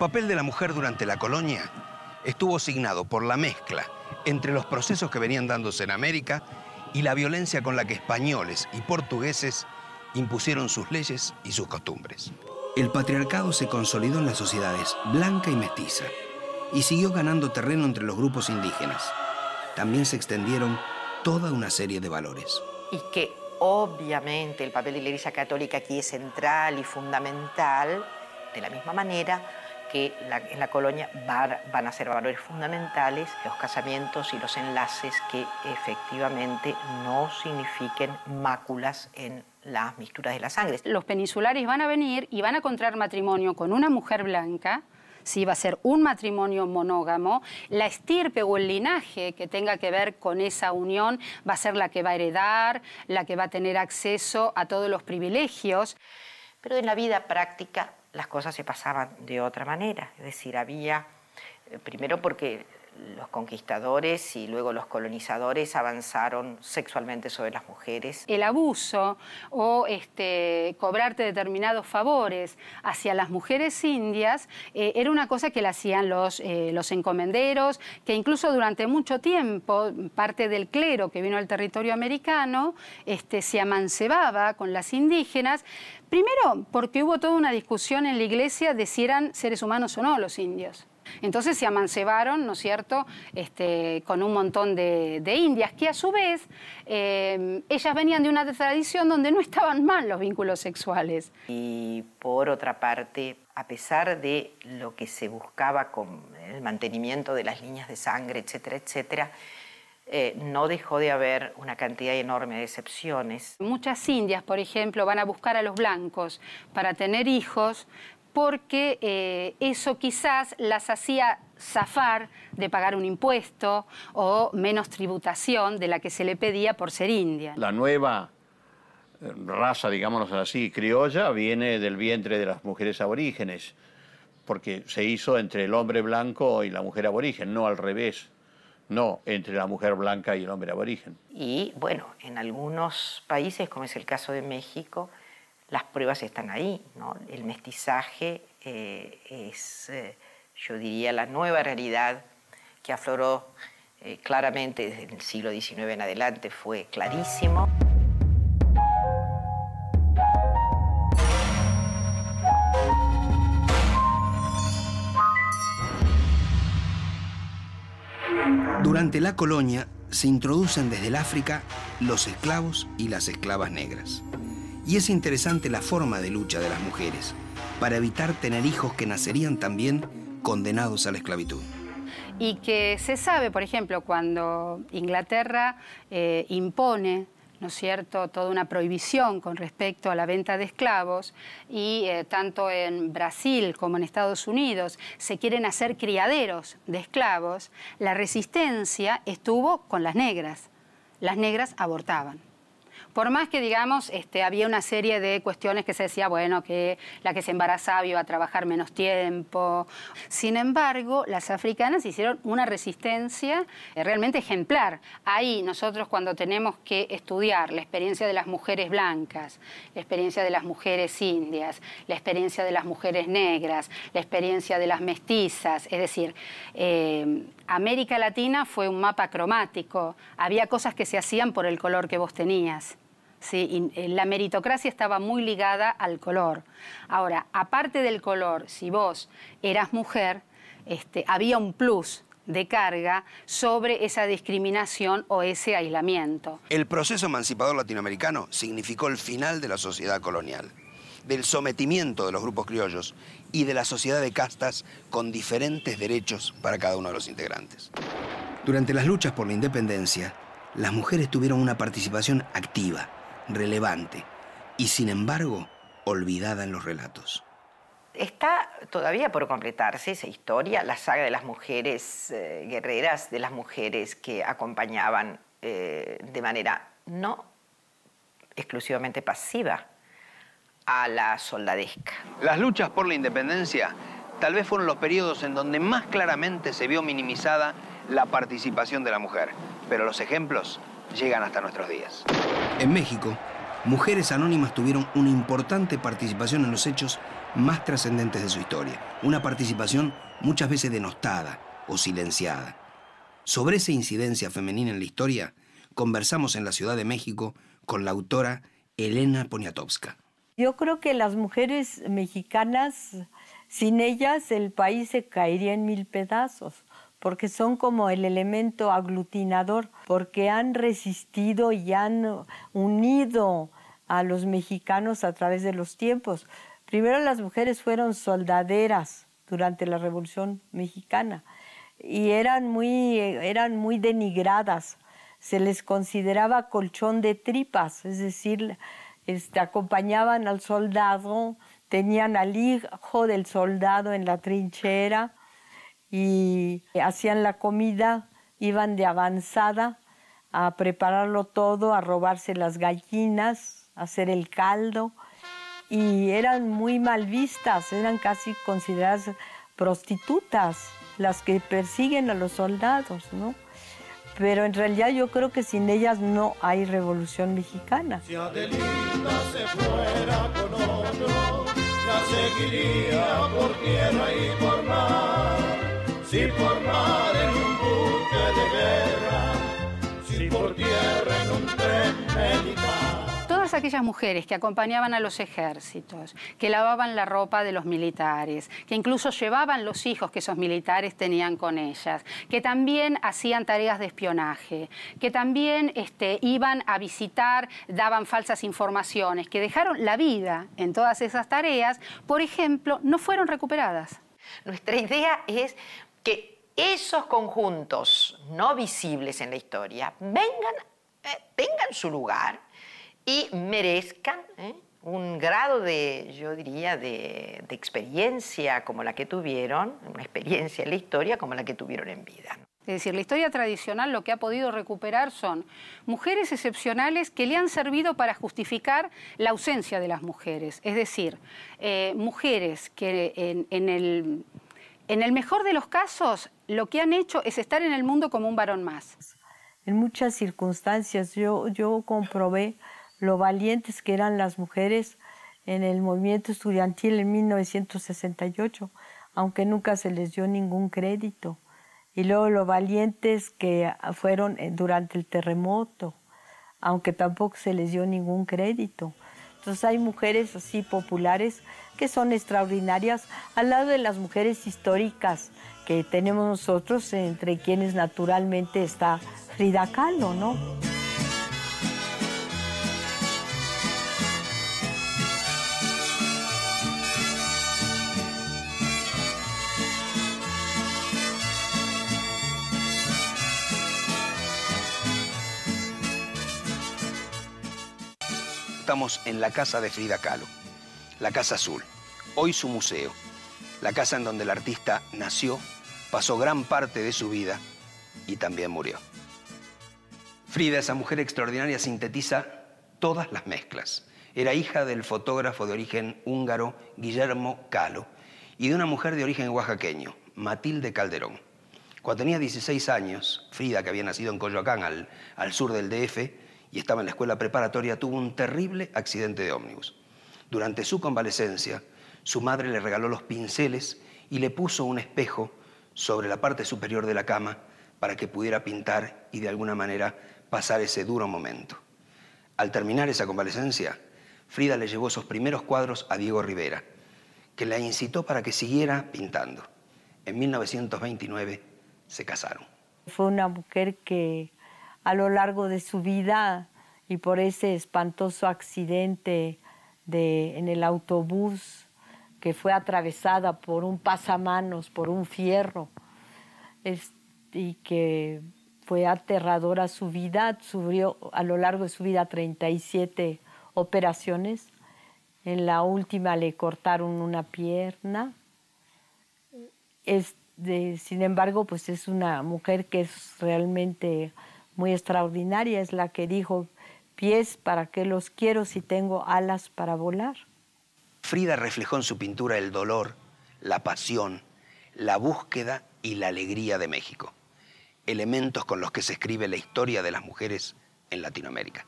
papel de la mujer durante la colonia estuvo signado por la mezcla entre los procesos que venían dándose en América y la violencia con la que españoles y portugueses impusieron sus leyes y sus costumbres. El patriarcado se consolidó en las sociedades blanca y mestiza y siguió ganando terreno entre los grupos indígenas. También se extendieron toda una serie de valores. Y que obviamente el papel de la Iglesia Católica aquí es central y fundamental, de la misma manera que en la colonia van a ser valores fundamentales los casamientos y los enlaces que efectivamente no signifiquen máculas en las mixturas de la sangre. Los peninsulares van a venir y van a contraer matrimonio con una mujer blanca. Sí, va a ser un matrimonio monógamo. La estirpe o el linaje que tenga que ver con esa unión va a ser la que va a heredar, la que va a tener acceso a todos los privilegios. Pero en la vida práctica las cosas se pasaban de otra manera. Es decir, había, primero porque los conquistadores y luego los colonizadores avanzaron sexualmente sobre las mujeres. El abuso o cobrarte determinados favores hacia las mujeres indias era una cosa que la hacían los encomenderos, que incluso durante mucho tiempo parte del clero que vino al territorio americano se amancebaba con las indígenas. Primero, porque hubo toda una discusión en la iglesia de si eran seres humanos o no los indios. Entonces se amancebaron, ¿no es cierto?, con un montón de indias, que a su vez ellas venían de una tradición donde no estaban mal los vínculos sexuales. Y por otra parte, a pesar de lo que se buscaba con el mantenimiento de las líneas de sangre, etcétera, etcétera, no dejó de haber una cantidad enorme de excepciones. Muchas indias, por ejemplo, van a buscar a los blancos para tener hijos porque eso quizás las hacía zafar de pagar un impuesto o menos tributación de la que se le pedía por ser india. La nueva raza, digámoslo así, criolla, viene del vientre de las mujeres aborígenes, porque se hizo entre el hombre blanco y la mujer aborigen, no al revés. No, entre la mujer blanca y el hombre aborigen. Y bueno, en algunos países, como es el caso de México, las pruebas están ahí, ¿no? El mestizaje es, yo diría, la nueva realidad que afloró claramente desde el siglo XIX en adelante, fue clarísimo. Durante la colonia se introducen desde el África los esclavos y las esclavas negras. Y es interesante la forma de lucha de las mujeres para evitar tener hijos que nacerían también condenados a la esclavitud. Y que se sabe, por ejemplo, cuando Inglaterra impone, ¿no es cierto?, toda una prohibición con respecto a la venta de esclavos y tanto en Brasil como en Estados Unidos se quieren hacer criaderos de esclavos, la resistencia estuvo con las negras. Las negras abortaban. Por más que, digamos, había una serie de cuestiones que se decía, bueno, que la que se embarazaba iba a trabajar menos tiempo. Sin embargo, las africanas hicieron una resistencia realmente ejemplar. Ahí nosotros, cuando tenemos que estudiar la experiencia de las mujeres blancas, la experiencia de las mujeres indias, la experiencia de las mujeres negras, la experiencia de las mestizas, es decir, América Latina fue un mapa cromático. Había cosas que se hacían por el color que vos tenías. Sí, la meritocracia estaba muy ligada al color. Ahora, aparte del color, si vos eras mujer, había un plus de carga sobre esa discriminación o ese aislamiento. El proceso emancipador latinoamericano significó el final de la sociedad colonial, del sometimiento de los grupos criollos y de la sociedad de castas con diferentes derechos para cada uno de los integrantes. Durante las luchas por la independencia, las mujeres tuvieron una participación activa, relevante y, sin embargo, olvidada en los relatos. Está todavía por completarse esa historia, la saga de las mujeres guerreras, de las mujeres que acompañaban de manera no exclusivamente pasiva a la soldadesca. Las luchas por la independencia tal vez fueron los periodos en donde más claramente se vio minimizada la participación de la mujer, pero los ejemplos llegan hasta nuestros días. En México, mujeres anónimas tuvieron una importante participación en los hechos más trascendentes de su historia. Una participación muchas veces denostada o silenciada. Sobre esa incidencia femenina en la historia, conversamos en la Ciudad de México con la autora Elena Poniatowska. Yo creo que las mujeres mexicanas, sin ellas el país se caería en mil pedazos, porque son como el elemento aglutinador, porque han resistido y han unido a los mexicanos a través de los tiempos. Primero las mujeres fueron soldaderas durante la Revolución Mexicana y eran muy denigradas. Se les consideraba colchón de tripas, es decir, acompañaban al soldado, tenían al hijo del soldado en la trinchera y hacían la comida, iban de avanzada a prepararlo todo, a robarse las gallinas, a hacer el caldo, y eran muy mal vistas, eran casi consideradas prostitutas, las que persiguen a los soldados, ¿no? Pero en realidad yo creo que sin ellas no hay Revolución Mexicana. Si Adelita se fuera con otro, la seguiría por tierra y por mar. Si por mar en un buque de guerra, si por tierra en un tren militar. Todas aquellas mujeres que acompañaban a los ejércitos, que lavaban la ropa de los militares, que incluso llevaban los hijos que esos militares tenían con ellas, que también hacían tareas de espionaje, que también iban a visitar, daban falsas informaciones, que dejaron la vida en todas esas tareas, por ejemplo, no fueron recuperadas. Nuestra idea es que esos conjuntos no visibles en la historia tengan su lugar y merezcan un grado de, yo diría, de experiencia como la que tuvieron, una experiencia en la historia como la que tuvieron en vida. Es decir, la historia tradicional lo que ha podido recuperar son mujeres excepcionales que le han servido para justificar la ausencia de las mujeres. Es decir, mujeres que en el mejor de los casos lo que han hecho es estar en el mundo como un varón más. En muchas circunstancias yo comprobé lo valientes que eran las mujeres en el movimiento estudiantil en 1968, aunque nunca se les dio ningún crédito. Y luego lo valientes que fueron durante el terremoto, aunque tampoco se les dio ningún crédito. Entonces hay mujeres así populares que son extraordinarias, al lado de las mujeres históricas que tenemos nosotros, entre quienes naturalmente está Frida Kahlo, ¿no? Estamos en la casa de Frida Kahlo, la Casa Azul, hoy su museo, la casa en donde el artista nació, pasó gran parte de su vida y también murió. Frida, esa mujer extraordinaria, sintetiza todas las mezclas. Era hija del fotógrafo de origen húngaro Guillermo Kahlo y de una mujer de origen oaxaqueño, Matilde Calderón. Cuando tenía 16 años, Frida, que había nacido en Coyoacán, al sur del DF, y estaba en la escuela preparatoria, tuvo un terrible accidente de ómnibus. Durante su convalecencia, su madre le regaló los pinceles y le puso un espejo sobre la parte superior de la cama para que pudiera pintar y de alguna manera pasar ese duro momento. Al terminar esa convalecencia, Frida le llevó esos primeros cuadros a Diego Rivera, que la incitó para que siguiera pintando. En 1929 se casaron. Fue una mujer que a lo largo de su vida y por ese espantoso accidente en el autobús que fue atravesada por un pasamanos, por un fierro, y que fue aterradora su vida, sufrió a lo largo de su vida 37 operaciones. En la última le cortaron una pierna. Sin embargo, pues es una mujer que es realmente muy extraordinaria, es la que dijo: pies, ¿para qué los quiero si tengo alas para volar? Frida reflejó en su pintura el dolor, la pasión, la búsqueda y la alegría de México, elementos con los que se escribe la historia de las mujeres en Latinoamérica.